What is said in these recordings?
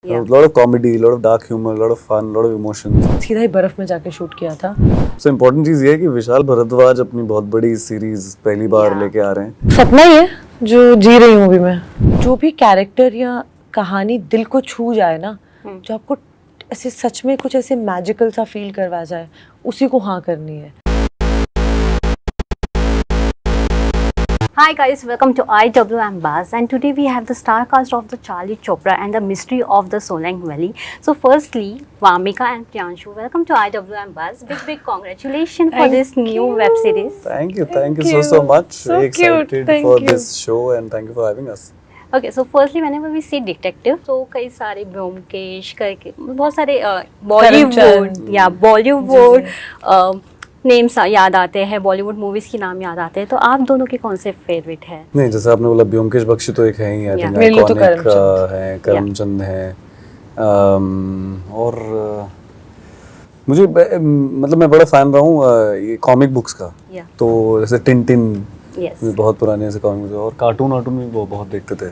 lot of comedy, lot of dark humor, lot of fun, lot of emotions. सीधा ही बर्फ में जाके shoot किया था। सबसे इम्पोर्टेंट चीज़ ये है कि विशाल भारद्वाज अपनी बहुत बड़ी सीरीज पहली बार लेके आ रहे हैं। सपना ही है जो जी रही मूवी में। जो भी कैरेक्टर या कहानी दिल को छू जाए ना, जो आपको ऐसे सच में कुछ ऐसे मैजिकल सा फील करवा जाए, उसी को हाँ करनी है। Hi guys, welcome to IWM Buzz, and today we have the star cast of the Charlie Chopra and the mystery of the Solang Valley. So firstly, Vamika and Priyanshu, welcome to IWM Buzz. Big congratulations for this new web series. Thank you so much. So excited cute. Thank for you. this show and thank you for having us. Okay, so firstly, whenever we see detective, तो कई सारे ब्योमकेश करके बहुत सारे Bollywood names याद आते हैं, Bollywood movies की नाम याद आते हैं, तो आप दोनों के कौन से फेवरेट है? नहीं, जैसे आपने बोला ब्योमकेश बख्शी तो एक है ही, आई थिंक आइकॉनिक है, करमचंद है, और मुझे मतलब मैं बड़ा फैन रहा हूँ ये कॉमिक बुक्स का, तो जैसे टिनटिन बहुत पुराने ऐसे कॉमिक, और कार्टून भी वो बहुत देखते थे।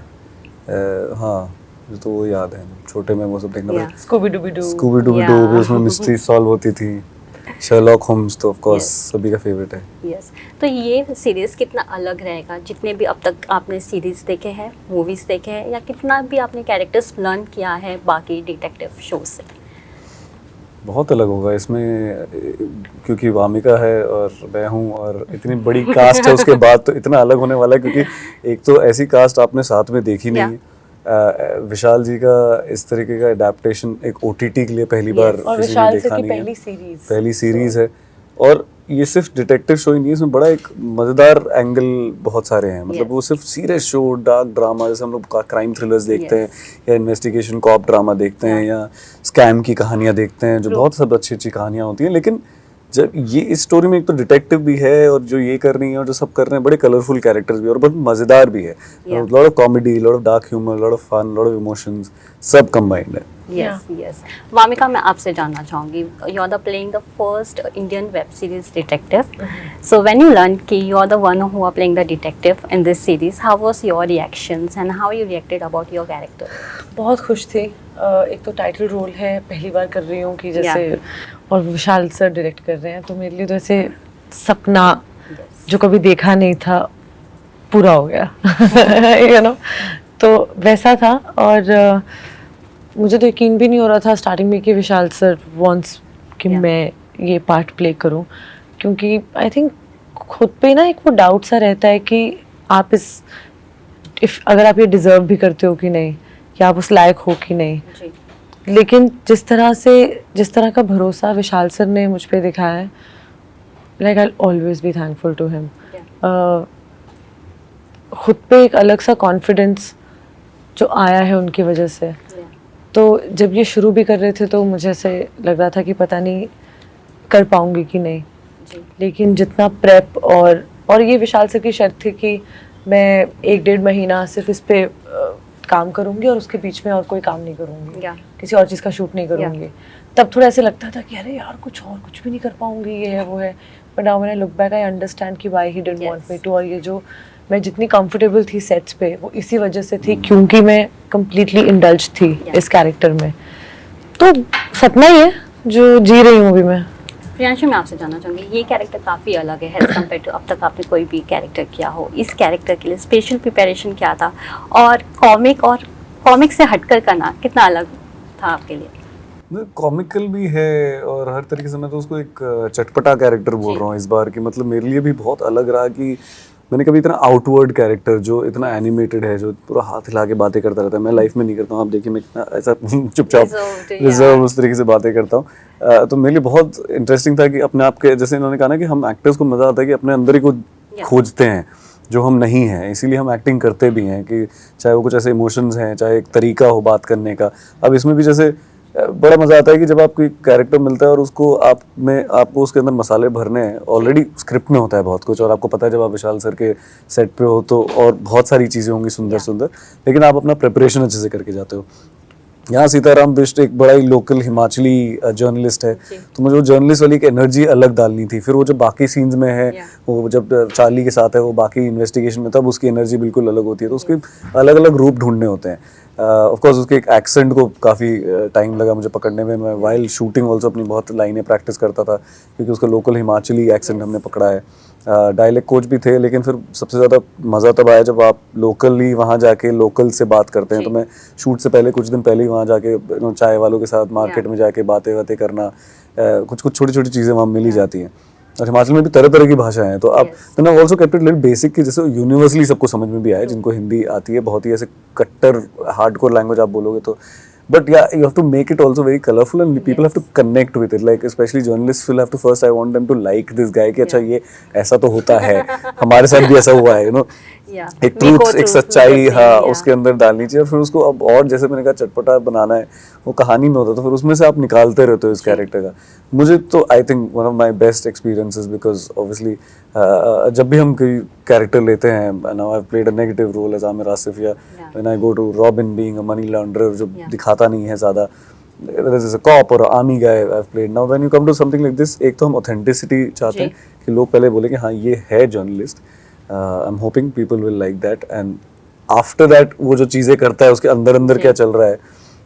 हाँ, मुझे तो वो याद है, छोटे में वो सब देखना पड़ता। स्कूबी डूबी डू, उसमें मिस्ट्री सॉल्व होती थी। शर्लॉक होम्स तो ऑफ कोर्स सभी का फेवरेट है। यस, तो ये सीरीज कितना अलग रहेगा? जितने भी अब तक आपने सीरीज देखे हैं, मूवीज देखे हैं, या कितना भी आपने कैरेक्टर्स लर्न किया है बाकी डिटेक्टिव शो से? बहुत अलग होगा इसमें, क्योंकि वामिका है और मैं हूँ और इतनी बड़ी कास्ट है, उसके बाद तो इतना अलग होने वाला है, क्योंकि एक तो ऐसी कास्ट आपने साथ में देखी नहीं है। विशाल जी का इस तरीके का एडेप्टेशन एक ओटीटी के लिए पहली बार किसी ने देखा नहीं है, पहली सीरीज है। और ये सिर्फ डिटेक्टिव शो ही नहीं है, इसमें बड़ा एक मज़ेदार एंगल बहुत सारे हैं। मतलब वो सिर्फ सीरियस शो, डार्क ड्रामा, जैसे हम लोग क्राइम थ्रिलर्स देखते हैं, या इन्वेस्टिगेशन कॉप ड्रामा देखते हैं, या स्कैम की कहानियाँ देखते हैं, जो बहुत सब अच्छी कहानियाँ होती हैं। लेकिन जब ये इस स्टोरी में एक तो डिटेक्टिव भी है, और जो ये कर रही है और जो सब कर रहे हैं, बड़े कलरफुल कैरेक्टर्स भी, और बहुत मज़ेदार भी है। Lot of comedy, lot of dark humour, lot of fun, lot of emotions, सब कंबाइंड है। यस। वामिका, मैं आपसे जानना चाहूँगी, you are the playing the first Indian web series detective, so when you learn कि you are the one who are playing the detective in this series, how was your reactions and how you reacted about your character? बहुत खुश थी। एक तो title role है, पहली बार कर रही हूँ कि जैसे, और विशाल सर डायरेक्ट कर रहे हैं, तो मेरे लिए तो ऐसे सपना जो कभी देखा नहीं था पूरा हो गया। यू नो, तो वैसा था। और मुझे तो यकीन भी नहीं हो रहा था स्टार्टिंग में कि विशाल सर वांट्स कि मैं ये पार्ट प्ले करूं, क्योंकि आई थिंक खुद पे ना एक वो डाउट सा रहता है कि आप अगर आप ये डिज़र्व भी करते हो कि नहीं, या आप उस लायक हो कि नहीं। लेकिन जिस तरह का भरोसा विशाल सर ने मुझ पे दिखाया है, like I always be thankful to him. खुद पे एक अलग सा कॉन्फिडेंस जो आया है उनकी वजह से। तो जब ये शुरू भी कर रहे थे तो मुझे ऐसे लग रहा था कि पता नहीं कर पाऊंगी कि नहीं, लेकिन जितना प्रेप और ये विशाल सर की शर्त थी कि मैं 1-1.5 महीना सिर्फ इस पे काम करूंगी, और उसके बीच में और कोई काम नहीं करूंगी, किसी और चीज़ का शूट नहीं करूंगी। तब थोड़ा ऐसे लगता था कि अरे यार कुछ भी नहीं कर पाऊंगी, ये है वो है। But now when I look back I understand कि why he didn't want me to. और ये जो मैं जितनी कंफर्टेबल थी सेट्स पे, वो इसी वजह से थी, क्योंकि मैं कम्प्लीटली इंडल्ज थी इस कैरेक्टर में। तो सपना ही है जो जी रही हूँ अभी मैं। प्रियांशु, मैं आपसे जानना चाहूँगी, ये कैरेक्टर काफ़ी अलग है एज कम्पेयर टू अब तक आपने कोई भी कैरेक्टर किया हो। इस कैरेक्टर के लिए स्पेशल प्रिपरेशन क्या था, और कॉमिक से हटकर करना कितना अलग था आपके लिए? कॉमिकल भी है, और हर तरीके से मैं तो उसको एक चटपटा कैरेक्टर बोल रहा हूँ इस बार की। मतलब मेरे लिए भी बहुत अलग रहा कि मैंने कभी इतना आउटवर्ड कैरेक्टर जो इतना एनिमेटेड है, जो पूरा हाथ हिला के बातें करता रहता है, मैं लाइफ में नहीं करता हूँ। आप देखिए मैं इतना ऐसा चुपचाप रिजर्व उस तरीके से बातें करता हूँ। तो मेरे लिए बहुत इंटरेस्टिंग था कि अपने आप के, जैसे इन्होंने कहा ना कि हम एक्टर्स को मज़ा आता है कि अपने अंदर ही को खोजते हैं जो हम नहीं हैं, इसीलिए हम एक्टिंग करते भी हैं, कि चाहे वो कुछ ऐसे इमोशंस हैं, चाहे एक तरीका हो बात करने का। अब इसमें भी जैसे बड़ा मज़ा आता है कि जब आपको एक कैरेक्टर मिलता है और उसको आपको उसके अंदर मसाले भरने हैं। ऑलरेडी स्क्रिप्ट में होता है बहुत कुछ, और आपको पता है जब आप विशाल सर के सेट पे हो तो और बहुत सारी चीज़ें होंगी सुंदर, लेकिन आप अपना प्रिपरेशन अच्छे से करके जाते हो। यहाँ सीताराम बिष्ट एक बड़ा ही लोकल हिमाचली जर्नलिस्ट है, तो मुझे वो जर्नलिस्ट वाली एक एनर्जी अलग डालनी थी। फिर वो जब बाकी सीन्स में है, वो जब चार्ली के साथ है, वो बाकी इन्वेस्टिगेशन में, तब उसकी एनर्जी बिल्कुल अलग होती है। तो उसके अलग अलग रूप ढूंढने होते हैं। ऑफ कोर्स उसके एक एक्सेंट को काफ़ी टाइम लगा मुझे पकड़ने में। मैं वाइल शूटिंग ऑल्सो अपनी बहुत लाइनें प्रैक्टिस करता था क्योंकि उसका लोकल हिमाचली एक्सेंट हमने पकड़ा है। डायलेक्ट कोच भी थे, लेकिन फिर सबसे ज़्यादा मज़ा तब आया जब आप लोकली वहाँ जाके लोकल से बात करते हैं। तो मैं शूट से पहले कुछ दिन पहले ही वहाँ जाके चाय वालों के साथ मार्केट में जाके बातें वातें करना, कुछ कुछ छोटी छोटी चीज़ें वहाँ मिल ही जाती हैं। और हिमाचल में भी तरह तरह की भाषाएं हैं, तो आप then I've also kept it little basic कि जैसे यूनिवर्सली सबको समझ में भी आए, जिनको हिंदी आती है। बहुत ही ऐसे कट्टर हार्डकोर लैंग्वेज आप बोलोगे तो, but yeah, you have to make it also very colorful and people have to connect with it. Like especially journalists will have to first I want them to like this guy कि अच्छा ये ऐसा तो होता है, हमारे साथ भी ऐसा हुआ है, you know. एक ट्रूथ, एक सच्चाई हाँ उसके अंदर डालनी चाहिए। और फिर उसको अब और जैसे मैंने कहा चटपटा बनाना है, वो कहानी में होता है तो फिर उसमें से आप निकालते रहते हो इस कैरेक्टर का। मुझे तो I think one of my best experiences, because obviously जब भी हम कोई कैरेक्टर लेते हैं, now I have played a negative role as Aamir Asif, या when I go to Robin being a money launderer जो दिखाता नहीं है ज़्यादा, जैसे कॉप और army guy I have played. Now when you come to something like this, एक तो हम ऑथेंटिसिटी चाहते हैं कि लोग पहले बोले कि हाँ ये है journalist. I'm hoping people will like that, and after that वो जो चीज़ें करता है उसके अंदर अंदर क्या चल रहा है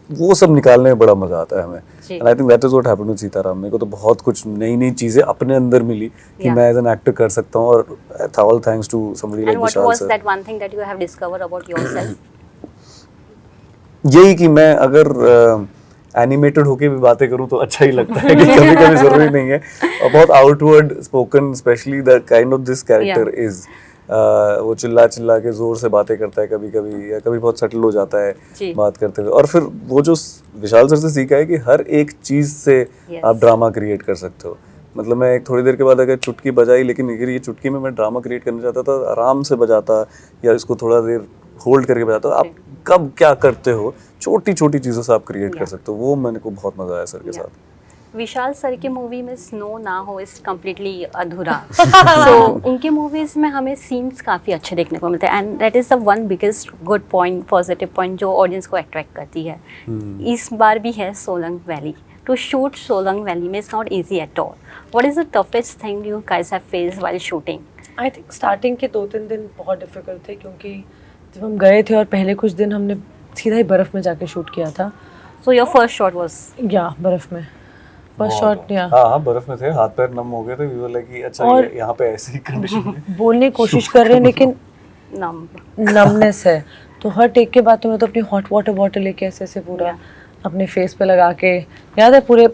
वो सब निकालने में बड़ा मजा आता है हमें। And I think that is what happened with Sitaram. मेरे को तो बहुत कुछ नई नई चीज़ें अपने अंदर मिली कि मैं एज एन एक्टर कर सकता हूँ, और all thanks to somebody like Vishal sir. And what was that one thing that you have discovered about yourself? यही कि मैं अगर एनिमेटेड होके भी बातें करूं तो अच्छा ही लगता है, कि कभी कभी जरूरी नहीं है। और बहुत outward spoken, specially the kind of this character is, वो चिल्ला चिल्ला के जोर से बातें करता है कभी कभी, या कभी बहुत सटल हो जाता है बात करते हुए। और फिर वो जो विशाल सर से सीखा है कि हर एक चीज से आप ड्रामा क्रिएट कर सकते हो। मतलब मैं एक थोड़ी देर के बाद अगर चुटकी बजाई, लेकिन अगर ये चुटकी में मैं ड्रामा क्रिएट करना चाहता था, आराम से बजाता या इसको थोड़ा देर होल्ड करके बजाता। आप कब क्या करते हो, छोटी छोटी चीज़ों से आप क्रिएट कर सकते हो। वो मैंने को बहुत मजा आया सर के साथ। विशाल सर की मूवी में स्नो ना हो इज कम्प्लीटली अधूरा। सो उनकी मूवीज में हमें सीन्स काफ़ी अच्छे देखने को मिलते हैं, and that is the one biggest good point, positive point जो ऑडियंस को अट्रैक्ट करती है। इस बार भी है Solang valley. To shoot Solang valley में is not easy at all. What is the toughest thing you guys have faced while shooting? I think starting के 2-3 दिन बहुत डिफिकल्ट थे, क्योंकि जब हम गए थे और पहले कुछ दिन हमने सीधा ही बर्फ़ में जाके शूट किया था। So your first shot was या बर्फ़ में, फर्स्ट शॉट या हाँ बर्फ में थे, हाथ पैर नम हो गए थे। वी वर लाइक कि अच्छा यहाँ पे ऐसी कंडीशन में बोलने की कोशिश कर रहे हैं लेकिन नमनेस है। तो हर टेक के बाद तो मैं तो अपनी हॉट वाटर बॉटल लेके ऐसे ऐसे पूरा अपने फेस पे लगा के, याद है पूरे,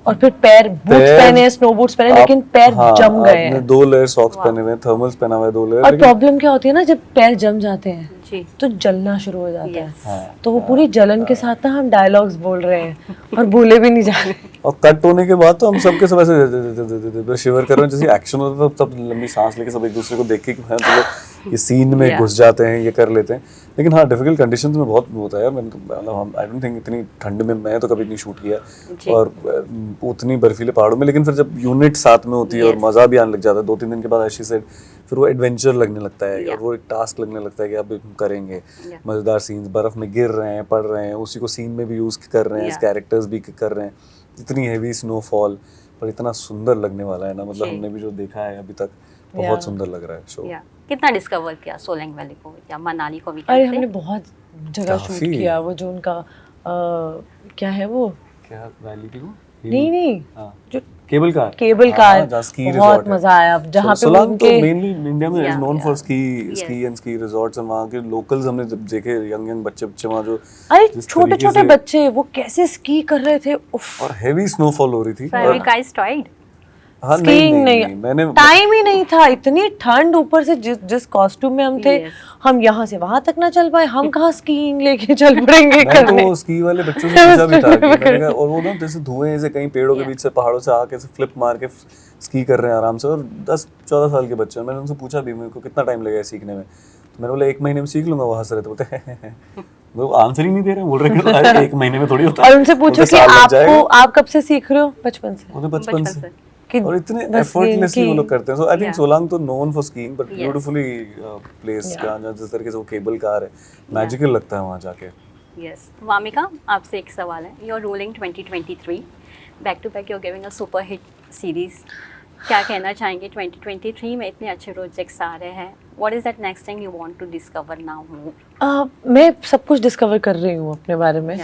और फिर पैर बूट्स पहने, स्नो बूट्स पहने, लेकिन पैर जम गए हैं। 2 लेयर सॉक्स पहने हुए, थर्मल्स पहना हुआ है 2 लेयर। और प्रॉब्लम क्या होती है ना, जब पैर जम जाते हैं तो जलना शुरू हो जाता है। तो वो पूरी जलन के साथ ना हम डायलॉग्स बोल रहे हैं और बोले भी नहीं जा रहे। और कट होने के बाद तो हम सबके सब ऐसे शिवर कर रहे हैं, जैसे एक्शन होता है तब लंबी सांस लेके सब एक दूसरे को देख के कि भाई चलो ये सीन में घुस जाते हैं, ये कर लेते हैं। लेकिन हाँ डिफिकल्ट कंडीशंस में बहुत होता है यार। मैंने मतलब आई डोंट थिंक इतनी ठंड में मैं तो कभी नहीं शूट किया, और उतनी बर्फीले पहाड़ों में। लेकिन फिर जब यूनिट साथ में होती है और मज़ा भी आने लग जाता है 2-3 दिन के बाद, ऐसी सेट फिर वो एडवेंचर लगने लगता है, और वो एक टास्क लगने लगता है कि अब करेंगे मज़ेदार सीन्स, बर्फ़ में गिर रहे हैं, पढ़ रहे हैं, उसी को सीन में भी यूज़ कर रहे हैं, कैरेक्टर्स भी कर रहे हैं। इतनी हैवी स्नोफॉल पर इतना सुंदर लगने वाला है ना, मतलब हमने भी जो देखा है अभी तक बहुत सुंदर लग रहा है शो। कितना डिस्कवर किया सोलंग वैली को या मनाली को भी? अरे हमने बहुत जगह शूट किया। वो जो उनका क्या है वो, क्या वैली थी वो? नहीं जो केबल कार बहुत मजा आया। जहाँ पे सोलंग तो मेनली इंडिया में is known for ski and ski resorts, और वहाँ के लोकल्स हमने जब देखे यंग बच्चे वहाँ जो, अरे छोटे छोटे बच्चे वो कैसे स्की कर रहे थे, और हेवी स्नोफॉल हो रही थी। हाँ, नहीं मैंने टाइम ही नहीं था, इतनी ठंड, ऊपर से जिस कॉस्ट्यूम में हम थे, हम यहाँ से वहां तक ना चल पाए, हम कहाँ स्कीइंग लेके चल पड़ेंगे करने। मैं तो स्की वाले बच्चों से पूछा भी था कि मैंने कहा, और वो ना जैसे धुएं से कहीं पेड़ों के बीच से पहाड़ों से आके से फ्लिप मार के स्की कर रहे हैं आराम से, और 10-14 साल के बच्चे। मैंने उनसे पूछा भी मेरे को कितना टाइम लगेगा सीखने में, तो मैंने बोला 1 महीने में सीख लूंगा। वो हंस रहे थे, बोलते वो आंसर ही नहीं दे रहे, बोल रहे कि 1 महीने में थोड़ी होता है। और उनसे पूछो कि आप कब से सीख रहे हो? बचपन से। और इतने एफर्टलेसली वो लोग करते हैं। सो आई थिंक सोलंग तो known for skiing, but beautifully place का जिस तरीके से वो केबल कार है, मैजिकल लगता है वहाँ जाके। यस वामिका, आपसे एक सवाल है। You are ruling 2023, back to back you are giving a super hit series, क्या कहना चाहेंगे 2023 में इतने अच्छे प्रोजेक्ट्स आ रहे हैं, what is that next thing you want to discover now more? मैं सब कुछ डिस्कवर कर रही हूँ अपने बारे में।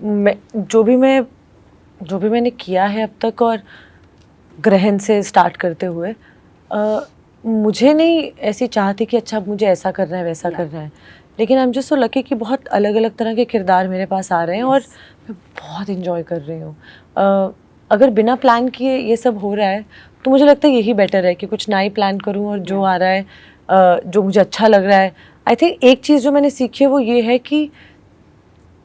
मैं जो भी मैंने किया है अब तक, और ग्रहण से स्टार्ट करते हुए, मुझे नहीं ऐसी चाहती कि अच्छा मुझे ऐसा करना है वैसा करना है, लेकिन I am just so lucky कि बहुत अलग अलग तरह के किरदार मेरे पास आ रहे हैं और मैं बहुत इंजॉय कर रही हूँ। अगर बिना प्लान किए ये सब हो रहा है तो मुझे लगता है यही बेटर है कि कुछ ना ही प्लान करूँ और जो आ रहा है, जो मुझे अच्छा लग रहा है। आई थिंक एक चीज़ जो मैंने सीखी है वो ये है कि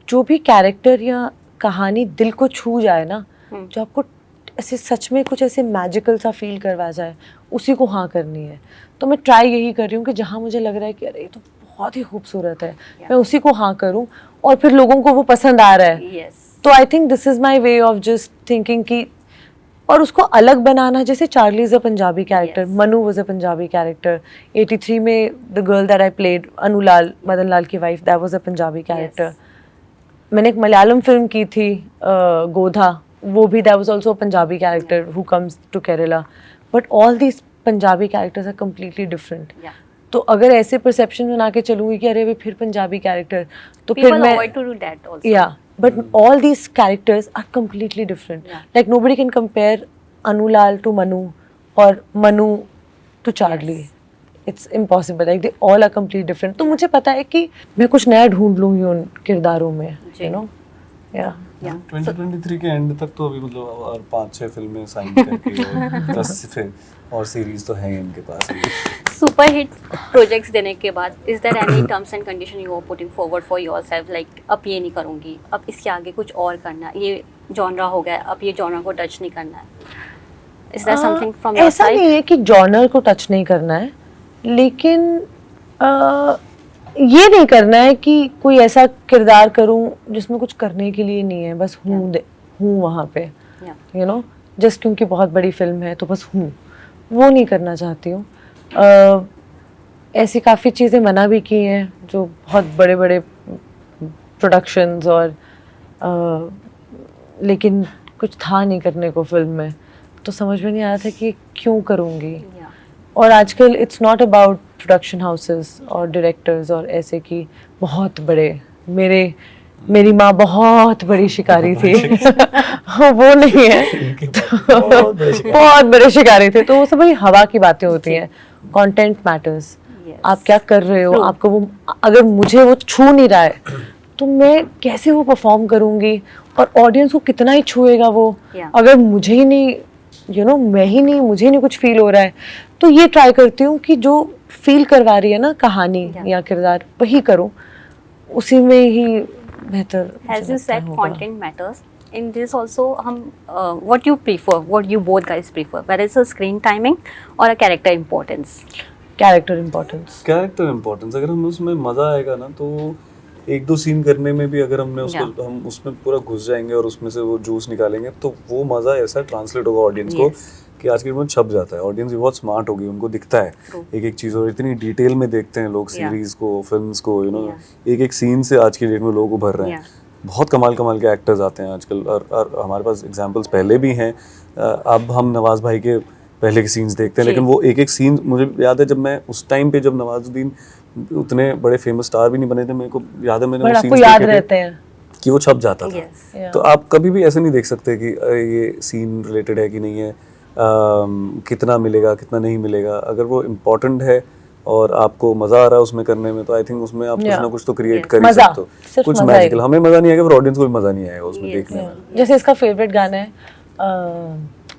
जो भी कैरेक्टर या कहानी दिल को छू जाए ना, जो आपको ऐसे सच में कुछ ऐसे मैजिकल सा फील करवा जाए, उसी को हाँ करनी है। तो मैं ट्राई यही कर रही हूँ कि जहाँ मुझे लग रहा है कि अरे ये तो बहुत ही खूबसूरत है, मैं उसी को हाँ करूँ और फिर लोगों को वो पसंद आ रहा है। तो I think this is my way of just thinking कि, और उसको अलग बनाना, जैसे Charlie is a Punjabi character, Manu was a Punjabi character, 83 में the girl that I played, Anulal, Madan Lal की wife, that was a Punjabi character. मैंने एक मलयालम फिल्म की थी गोधा, वो भी that was also a Punjabi character who comes to Kerala, but all these Punjabi characters are completely different. तो अगर ऐसे परसेप्शन बना के चलूंगी कि अरे वे फिर पंजाबी कैरेक्टर, तो फिर मैं avoid to do that also. Yeah but all these characters are completely different, like nobody can compare Anulal to Manu और Manu to Charlie. It's impossible, like they all are completely different. तो मुझे पता है कि मैं कुछ नया ढूंढ लूँगी उन किरदारों में, यू नो। या 2023 के एंड तक तो अभी मतलब और 5-6 फिल्में साइन करके 10 फिल्म और सीरीज तो हैं इनके पास। सुपर हिट प्रोजेक्ट्स देने के बाद is there any terms and condition you are putting forward for yourself, like अब ये नहीं करूँगी, अब इसके आगे कुछ और करना है, ये जॉनरा हो गया, अब ये जॉनरा को टच नहीं करना है? Is there something from your ऐसा साइड? नहीं है कि जॉनर को टच नहीं करना है, लेकिन ये नहीं करना है कि कोई ऐसा किरदार करूं जिसमें कुछ करने के लिए नहीं है, बस हूँ वहाँ पे, यू नो, जस्ट क्योंकि बहुत बड़ी फिल्म है तो बस हूँ, वो नहीं करना चाहती हूँ। ऐसी काफ़ी चीज़ें मना भी की हैं, जो बहुत बड़े बड़े प्रोडक्शंस और लेकिन कुछ था नहीं करने को फिल्म में, तो समझ में नहीं आ रहा था कि क्यों करूँगी। और आजकल it's not about production houses और डायरेक्टर्स और ऐसे कि बहुत बड़े, मेरी माँ बहुत बड़ी शिकारी थी वो नहीं है बहुत बड़े शिकारी थे, तो वो सब बड़ी हवा की बातें होती हैं। कंटेंट मैटर्स, आप क्या कर रहे हो, आपको वो, अगर मुझे वो छू नहीं रहा है तो मैं कैसे वो परफॉर्म करूँगी, और ऑडियंस को कितना ही छुएगा वो, अगर मुझे ही नहीं, यू नो, मैं ही नहीं, मुझे नहीं कुछ फील हो रहा है। तो ये ट्राई करती हूँ कि जो फील करवा रही है ना कहानी या किरदार, वही करूँ, उसी में ही बेहतर। As you said, content matters. In this also, what you prefer, what you both guys prefer, whether it's a screen timing or a character importance? Character importance. Character importance, अगर हमें उसमें मजा आएगा ना, तो एक दो सीन करने में भी अगर हमने उसको हम उसमें पूरा घुस जाएंगे और उसमें से वो जूस निकालेंगे, तो वो मजा ऐसा ट्रांसलेट होगा ऑडियंस को कि आज के दिन में छप जाता है। ऑडियंस भी बहुत स्मार्ट होगी, उनको दिखता है एक एक चीज़, और इतनी डिटेल में देखते हैं लोग सीरीज को, फिल्म्स को, यू नो, एक एक सीन से आज की डेट में लोग उभर रहे हैं। बहुत कमाल के एक्टर्स आते हैं आजकल, और हमारे पास एग्जांपल्स पहले भी हैं। अब हम नवाज भाई के पहले के सीन्स देखते हैं, लेकिन वो एक एक सीन, मुझे याद है जब मैं उस टाइम पे, जब नवाजुद्दीन उतने बड़े फेमस स्टार भी नहीं बने थे, मेरे को याद है मैंने वो सीन्स याद रहते हैं कि वो छप जाता था। तो आप कभी भी ऐसे नहीं देख सकते कि ये सीन रिलेटेड है कि नहीं है, कितना मिलेगा कितना नहीं मिलेगा। अगर वो इम्पोर्टेंट है और आपको मजा आ रहा है उसमें करने में, तो आई थिंक उसमें आप कुछ ना कुछ तो क्रिएट कर ही सकते हो, कुछ मैजिकल। हमें मजा नहीं आएगा, फिर ऑडियंस को भी मजा नहीं आएगा उसमें देखने में। जैसे इसका फेवरेट गाना है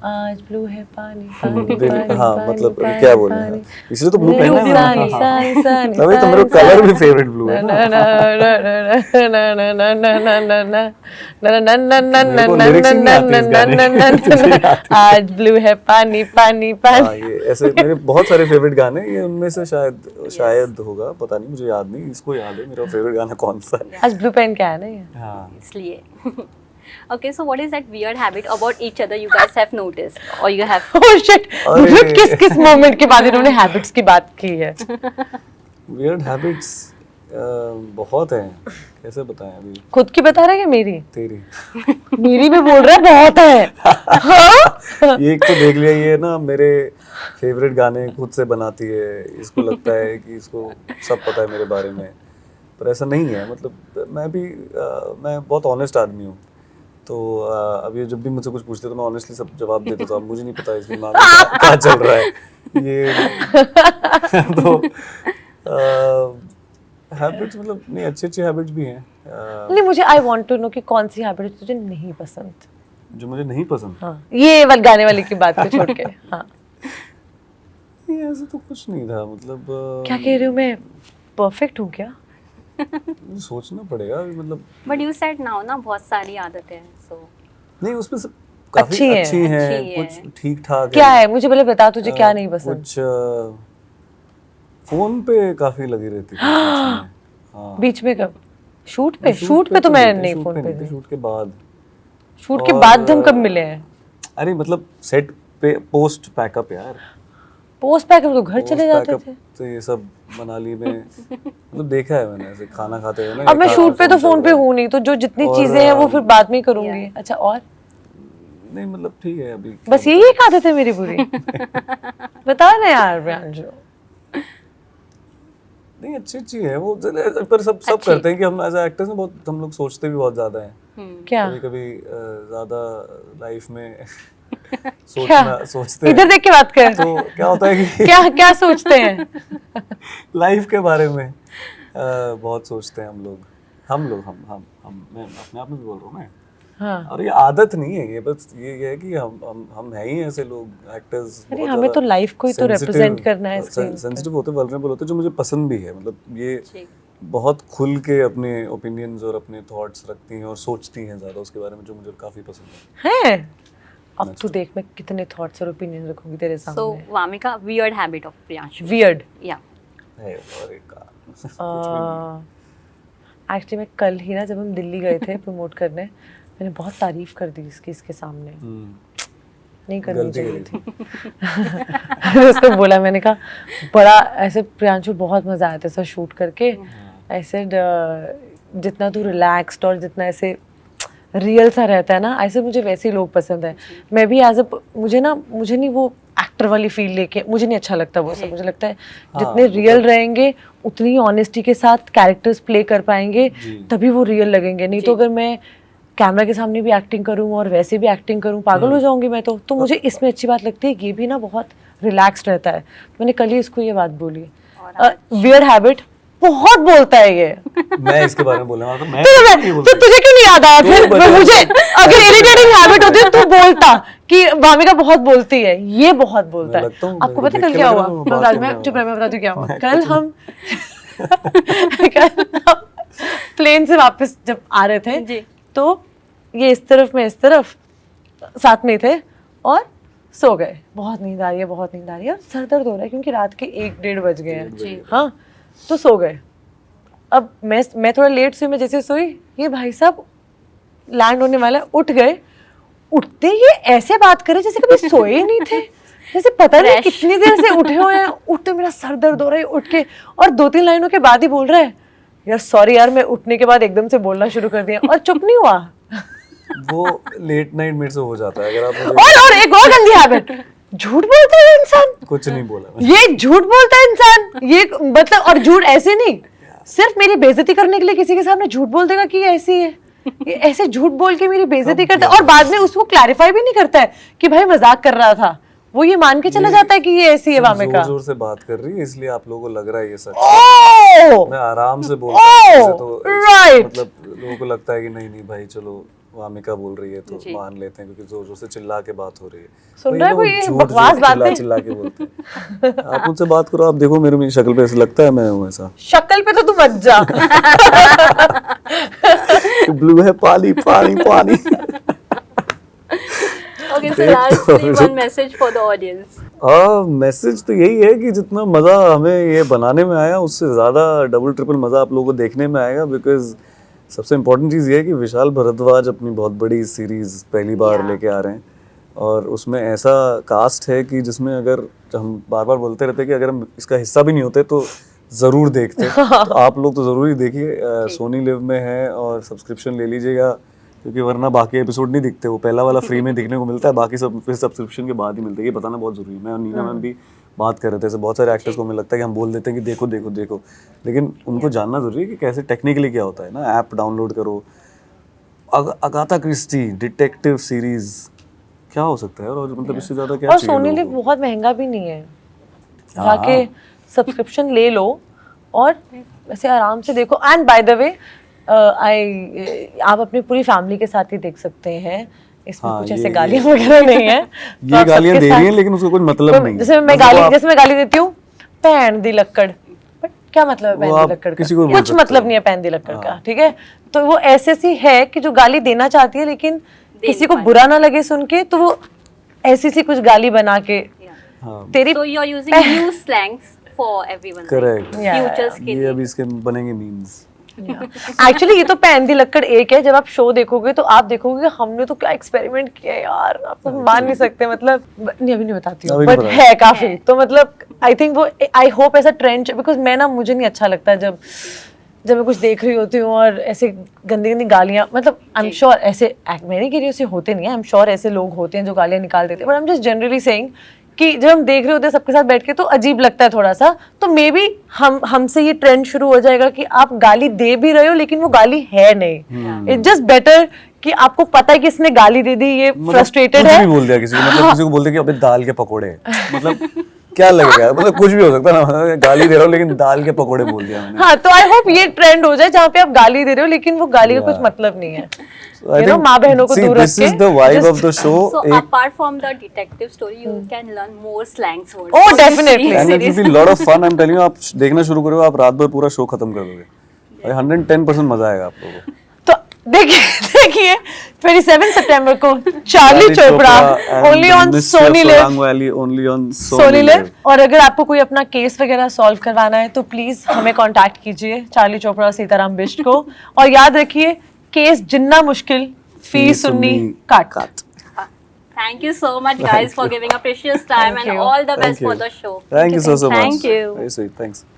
आज ब्लू है पानी पानी पानी, हाँ मतलब क्या बोले हैं, इसलिए तो ब्लू पहना है। सानी सानी सानी, तभी तो मेरा कलर भी फेवरेट ब्लू है। आज ब्लू है पानी पानी पानी। ये ऐसे मेरे बहुत सारे फेवरेट गाने, ये उनमें से शायद होगा, पता नहीं, मुझे याद नहीं, इसको याद है मेरा फेवरेट गाना कौन सा है। आज ब्लू पेन क्या है ना ये, हाँ इसलिए। Okay, so what is that weird habit about each other you guys have noticed or you have? Oh shit! किस मोमेंट के बाद इन्होंने हैबिट्स की बात की है? Weird habits बहुत है, कैसे बताएं अभी। खुद की बता रहे हैं कि मेरी? तेरी मेरी भी बोल रहा है बहुत है। हाँ? ये एक तो देख लिया, ये ना मेरे फेवरेट गाने खुद से बनाती है, इसको लगता है कि इसको सब पता है मेरे बारे में, पर ऐसा नहीं है। मतलब मैं बहुत ऑनेस्ट आदमी हूँ, तो अब ये जब भी मुझसे कुछ पूछते तो मैं ऑनेस्टली सब जवाब देता था। मुझे नहीं पता इसकी दिमाग में क्या चल रहा है ये तो हैबिट्स, मतलब नहीं, अच्छी हैबिट्स भी हैं। नहीं, मुझे आई वांट टू नो कि कौन सी हैबिट तुझे नहीं पसंद। जो मुझे नहीं पसंद। हाँ, ये वाले गाने वाली की बात को छोड़ के। हाँ, नहीं ऐसा तो कुछ नहीं था, मतलब क्या कह रही हूँ मैं, परफेक्ट हूँ क्या? सोचना पड़ेगा अभी, मतलब बट यू सेड नाउ ना बहुत सारी आदतें हैं, सो नहीं उसमें सब काफी अच्छी हैं, कुछ ठीक ठाक क्या है मुझे पहले बता, तुझे क्या नहीं पसंद? कुछ फोन पे काफी लगी रहती थी बीच में। हाँ, बीच में कब? शूट पे? शूट पे तो मैं नहीं फोन पे थी। शूट के बाद। शूट के बाद हम कब मिले हैं? अरे मतलब सेट पे पोस्ट पैकअप यार, पोस्ट पैकअप तो घर चले जाते थे। तो ये सब मनाली में मतलब देखा है मैंने, ऐसे खाना खाते हुए ना। अब मैं शूट पे तो फोन पे हूँ नहीं, तो जो जितनी चीजें हैं वो फिर बाद में ही करूंगी। अच्छा, और नहीं मतलब ठीक है अभी, बस यही एक आदत है मेरी बुरी? बता ना यार प्रियांशु। नहीं अच्छी है वो, पर सब करते हैं कि हम एज एक्टर्स में बहुत, हम लोग सोचते भी बहुत ज्यादा हैं। क्या? कभी ज्यादा लाइफ में सोचते हैं। इधर देख के बात कर। तो क्या होता है कि क्या सोचते हैं? लाइफ के बारे में बहुत सोचते हैं हम मैं अपने आप में भी बोल रहा हूँ मैं। हाँ। और ये आदत नहीं है, ये बस ये है कि हम है ही ऐसे लोग एक्टर्स। अरे हमें तो लाइफ को ही तो रिप्रेजेंट करना है स्क्रीन पे। सेंसिटिव होते, वल्नरेबल होते, जो मुझे पसंद भी है। मतलब ये बहुत खुल के अपने ओपिनियंस और अपने थॉट्स रखती हैं और सोचती हैं ज़्यादा उसके बारे में, जो मुझे काफ़ी पसंद है। अब तू देख मैं कितने थॉट्स और ओपिनियन रखूंगी तेरे सामने। So Wamika, weird habit of Priyanshu. Weird या है और एक एक्चुअली मैं कल ही ना, जब हम दिल्ली गए थे प्रमोट करने, मैंने बहुत तारीफ कर दी इसके सामने। नहीं करनी चाहिए थी। उसको बोला, मैंने कहा बड़ा ऐसे प्रियांशु बहुत मजा आया था सर शूट करके। ऐसे जितना तू रिलैक्स्ड और जितना ऐसे रियल सा रहता है ना, ऐसे मुझे वैसे ही लोग पसंद है। मैं भी एज अ मुझे नहीं वो एक्टर वाली फील लेके मुझे नहीं अच्छा लगता वो सब। मुझे लगता है जितने रियल रहेंगे उतनी ही ऑनेस्टी के साथ कैरेक्टर्स प्ले कर पाएंगे, तभी वो रियल लगेंगे। नहीं तो अगर मैं कैमरा के सामने भी एक्टिंग करूं और वैसे भी एक्टिंग करूं, पागल हो जाऊंगी मैं तो मुझे इसमें अच्छी बात लगती है, ये भी ना बहुत रिलैक्स्ड रहता है। मैंने कल ही इसको ये बात बोली। वियर्ड हैबिट, बहुत बोलता है ये। मैं इसके बारे में बोलने वाला था। मैं तो तुझे क्यों नहीं याद आया फिर? मुझे अगर इरिटेटिंग हैबिट होती तो बोलता कि वामिका बहुत बोलती है, ये बहुत बोलता है। आपको पता है कल क्या हुआ? मैं बताती हूँ क्या हुआ। कल हम प्लेन से वापस जब आ रहे थे तो ये इस तरफ में इस तरफ साथ में थे और सो गए। बहुत नींद आ रही है और सर दर्द हो रहा है क्योंकि रात के 1-1:30 बज गए हैं। हाँ, तो सो गए। अब मैं थोड़ा लेट सोई, मैं जैसे सोई ये भाई साहब लैंड होने वाला है, उठ गए। उठते ये ऐसे बात करे जैसे कभी सोए ही नहीं थे, जैसे पता नहीं कितनी देर से उठे हुए हैं। उठते मेरा सर दर्द हो रहा है उठ के, और 2-3 लाइनों के बाद ही बोल रहा है यार सॉरी यार, मैं उठने के बाद एकदम से बोलना शुरू कर दिया और चुप नहीं हुआ। वो लेट नाइट मेरे से हो जाता है। अगर आप और एक और गंदी हैबिट, झूठ बोलता है इंसान। कुछ नहीं बोला, ये झूठ बोलता है इंसान, ये मतलब, और झूठ ऐसे नहीं, सिर्फ मेरी बेइज्जती करने के लिए किसी के सामने झूठ बोल देगा कि ये ऐसी है। ये ऐसे झूठ बोल के मेरी बेइज्जती करता है और बाद में उसको क्लैरिफाई भी नहीं करता है कि भाई मजाक कर रहा था। वो ये मान के चला जाता है कि ये ऐसी है वामिका। जोर से बात कर रही है इसलिए आप लोगों को लग रहा है ये सच। मैं आराम से बोलता हूं तो मतलब लोगों को लगता है कि नहीं भाई चलो वामिका बोल रही है तो मान लेते हैं, क्योंकि जोर जोर से चिल्ला के बात हो रही है। सुन रहा है कोई ये बकवास बातें? चिल्ला के बोलते हैं। आप मुझसे बात करो, आप देखो मेरी शक्ल पे ऐसा लगता है मैं हूँ ऐसा। शक्ल पे तो तू मत जा। ब्लू है पानी। Okay, so lastly, one message for the audience. Message तो यही है कि जितना मज़ा हमें ये बनाने में आया उससे ज़्यादा डबल ट्रिपल मज़ा आप लोगों को देखने में आएगा। बिकॉज सबसे इम्पोर्टेंट चीज़ ये है कि विशाल भारद्वाज अपनी बहुत बड़ी सीरीज़ पहली बार लेके आ रहे हैं और उसमें ऐसा कास्ट है कि जिसमें अगर हम बार बार बोलते रहते हैं कि अगर हम इसका हिस्सा भी नहीं होते तो जरूर देखते। तो आप लोग तो जरूर ही देखिए, सोनी लिव में है और सब्सक्रिप्शन ले लीजिएगा, क्योंकि वरना बाकी एपिसोड नहीं दिखते। वो पहला वाला फ्री में दिखने को मिलता है, बाकी सब फिर सब्सक्रिप्शन के बाद ही मिलता है। ये बताना बहुत जरूरी है। मैं और नीना मैम भी बात कर रहे थे, ऐसे बहुत सारे एक्टर्स को हमें लगता है कि हम बोल देते हैं कि देखो देखो देखो, लेकिन उनको जानना जरूरी है कि कैसे टेक्निकली क्या होता है ना। ऐप डाउनलोड करो, अगाथा क्रिस्टी डिटेक्टिव सीरीज, क्या हो सकता है और मतलब इससे ज्यादा क्या और चाहिए सोनी लोगों लिव को? बहुत महंगा भी नहीं है, हाँ। जाके सब्सक्रिप्शन ले लो और ऐसे आराम से देखो। एंड बाय द वे आप अपनी पूरी फैमिली के साथ ही देख सकते हैं, इसमें हाँ, कुछ ये- ऐसे गालियां वगैरह नहीं है। तो ये आप गालियां सबके दे रही साथ- हैं लेकिन उसका कोई मतलब नहीं है। जैसे मैं मतलब गाली आप- जैसे मैं गाली देती हूँ पैन दी लक्कड़, बट क्या मतलब है वो पैन आप दी लक्कड़ किसी को का? बोल कुछ सकते मतलब हो। नहीं है पैन दी लक्कड़ का, ठीक है। तो वो ऐसे सी है कि जो गाली देना चाहती है लेकिन किसी को बुरा ना लगे सुन के, तो वो ऐसी सी कुछ गाली बना के हाँ, तेरी So you're using new slangs for everyone. Correct. Right? Yeah, Futures के ये लिए. अभी इसके बनेंगे मीम्स। एक्चुअली ये तो पैन दी लक्कड़ एक है। जब आप शो देखोगे तो आप देखोगे कि हमने तो क्या एक्सपेरिमेंट किया है यार, आप तो मान नहीं सकते। मतलब नहीं, अभी नहीं बताती हूँ, अभी नहीं बट बताना। है काफी। तो मतलब आई थिंक वो, आई होप ऐसा ट्रेंड, बिकॉज मैं ना, मुझे नहीं अच्छा लगता जब मैं कुछ देख रही होती हूँ और ऐसे गंदी गंदी गालियाँ, मतलब आई एम श्योर ऐसे मैं नहीं कह रही ऐसे होते नहीं है, आई एम श्योर ऐसे लोग होते हैं जो गालियाँ निकाल देते हैं, but I am just generally saying कि जब हम देख रहे होते हैं सबके साथ बैठ के तो अजीब लगता है थोड़ा सा। तो मे बी हमसे ये ट्रेंड शुरू हो जाएगा कि आप गाली दे भी रहे हो लेकिन वो गाली है नहीं। इट्स जस्ट बेटर कि आपको पता है कि इसने गाली दे दी, ये फ्रस्ट्रेटेड कुछ है। भी बोल दिया किसी को, मतलब किसी को बोल दिया कि अबे दाल के पकोड़े, मतलब क्या लगेगा, मतलब कुछ भी हो सकता है ना। गाली दे रहा हूँ लेकिन दाल के पकोड़े बोल दिया मैंने। हाँ, तो आई होप ये ट्रेंड हो जाए जहाँ पे आप गाली दे रहे हो लेकिन वो गाली का कुछ मतलब नहीं है। I You know, think- माँ बहनों को see, दूर रख this is के the vibe just- of the show. So एक apart from the detective story, you can learn more slangs words. Oh, from this definitely. and it will series. be lot of fun. I'm telling you, आप देखना शुरू करोगे, आप रात भर पूरा show खत्म कर दोगे। भाई 110% मजा आएगा आप लोगों को। तो देखिए 27 सितंबर को Charlie Chopra only on Sony live, only on Sony live. और अगर आपको कोई अपना केस वगैरह सॉल्व करवाना है तो प्लीज हमें कांटेक्ट कीजिए, चार्ली चोपड़ा सीताराम बिष्ट को। और याद रखिए, केस जिन्ना मुश्किल फी सुन्नी काट। Thank you so much, guys, for giving a precious time, Thank and you. all the Thank best for you. the show. Thank you so much. Thank you. Very sweet. Thanks.